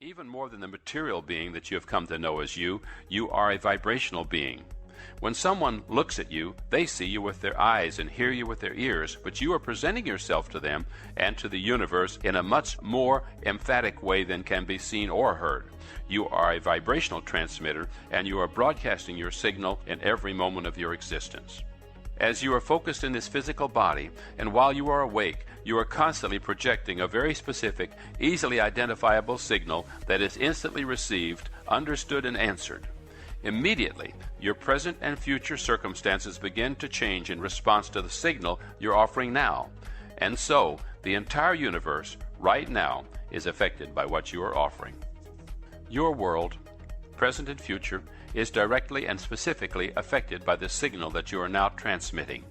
Even more than the material being that you have come to know as you are a vibrational being. When someone looks at you, they see you with their eyes and hear you with their ears, but you are presenting yourself to them and to the universe in a much more emphatic way than can be seen or heard. You are a vibrational transmitter, and you are broadcasting your signal in every moment of your existence. As you are focused in this physical body, and while you are awake, you are constantly projecting a very specific, easily identifiable signal that is instantly received, understood, and answered. Immediately, your present and future circumstances begin to change in response to the signal you're offering now. And so, the entire universe, right now, is affected by what you are offering. Your world, present and future, is directly and specifically affected by the signal that you are now transmitting.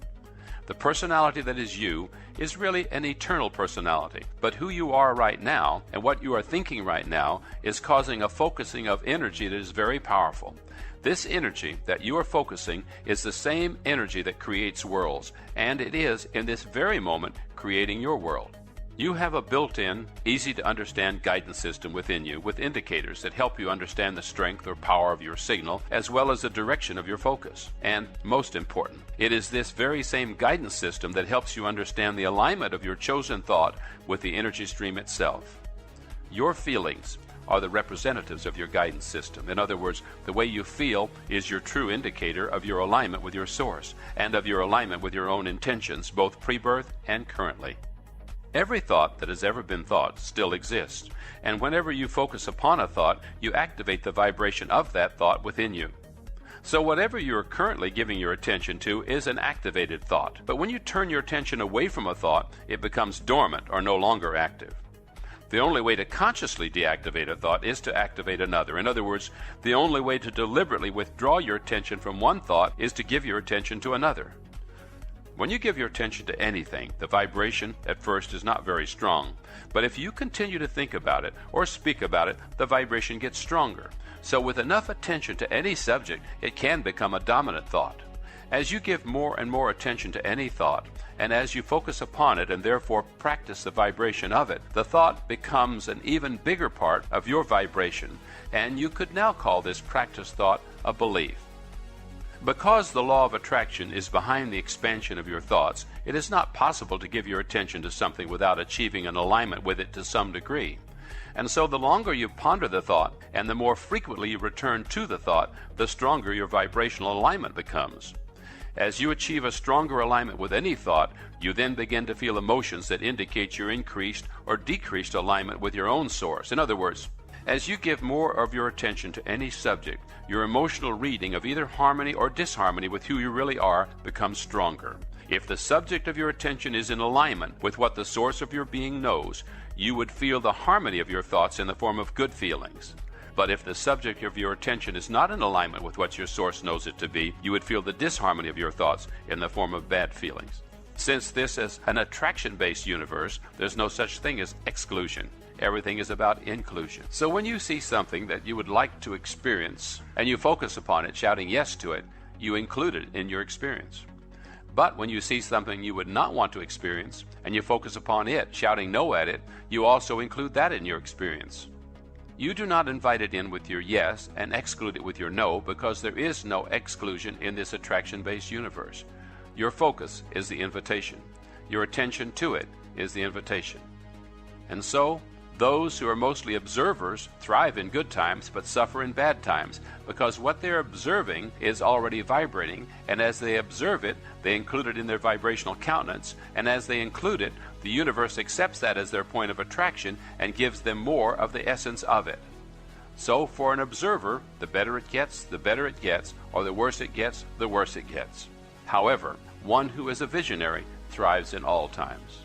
The personality that is you is really an eternal personality, but who you are right now and what you are thinking right now is causing a focusing of energy that is very powerful. This energy that you are focusing is the same energy that creates worlds, and it is, in this very moment, creating your world. You have a built-in, easy-to-understand guidance system within you with indicators that help you understand the strength or power of your signal as well as the direction of your focus. And most important, it is this very same guidance system that helps you understand the alignment of your chosen thought with the energy stream itself. Your feelings are the representatives of your guidance system. In other words, the way you feel is your true indicator of your alignment with your source and of your alignment with your own intentions, both pre-birth and currently. Every thought that has ever been thought still exists, and whenever you focus upon a thought, you activate the vibration of that thought within you. So whatever you are currently giving your attention to is an activated thought, but when you turn your attention away from a thought, it becomes dormant or no longer active. The only way to consciously deactivate a thought is to activate another. In other words, the only way to deliberately withdraw your attention from one thought is to give your attention to another. When you give your attention to anything, the vibration at first is not very strong. But if you continue to think about it or speak about it, the vibration gets stronger. So with enough attention to any subject, it can become a dominant thought. As you give more and more attention to any thought, and as you focus upon it and therefore practice the vibration of it, the thought becomes an even bigger part of your vibration, and you could now call this practiced thought a belief. Because the law of attraction is behind the expansion of your thoughts, it is not possible to give your attention to something without achieving an alignment with it to some degree. And so the longer you ponder the thought and the more frequently you return to the thought, the stronger your vibrational alignment becomes. As you achieve a stronger alignment with any thought, you then begin to feel emotions that indicate your increased or decreased alignment with your own source. In other words, as you give more of your attention to any subject, your emotional reading of either harmony or disharmony with who you really are becomes stronger. If the subject of your attention is in alignment with what the source of your being knows, you would feel the harmony of your thoughts in the form of good feelings. But if the subject of your attention is not in alignment with what your source knows it to be, you would feel the disharmony of your thoughts in the form of bad feelings. Since this is an attraction-based universe, there's no such thing as exclusion. Everything is about inclusion. So when you see something that you would like to experience and you focus upon it, shouting yes to it, you include it in your experience. But when you see something you would not want to experience and you focus upon it, shouting no at it, you also include that in your experience. You do not invite it in with your yes and exclude it with your no, because there is no exclusion in this attraction-based universe. Your focus is the invitation. Your attention to it is the invitation. And so, those who are mostly observers thrive in good times but suffer in bad times, because what they're observing is already vibrating, and as they observe it, they include it in their vibrational countenance, and as they include it, the universe accepts that as their point of attraction and gives them more of the essence of it. So for an observer, the better it gets, or the worse it gets, the worse it gets. However, one who is a visionary thrives in all times.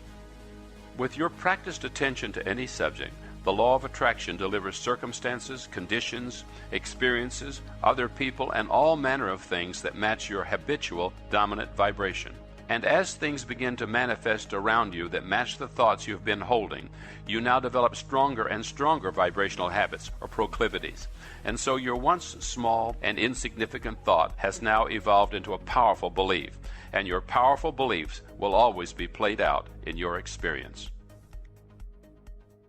With your practiced attention to any subject, the law of attraction delivers circumstances, conditions, experiences, other people, and all manner of things that match your habitual dominant vibration. And as things begin to manifest around you that match the thoughts you have been holding, you now develop stronger and stronger vibrational habits or proclivities. And so your once small and insignificant thought has now evolved into a powerful belief, and your powerful beliefs will always be played out in your experience.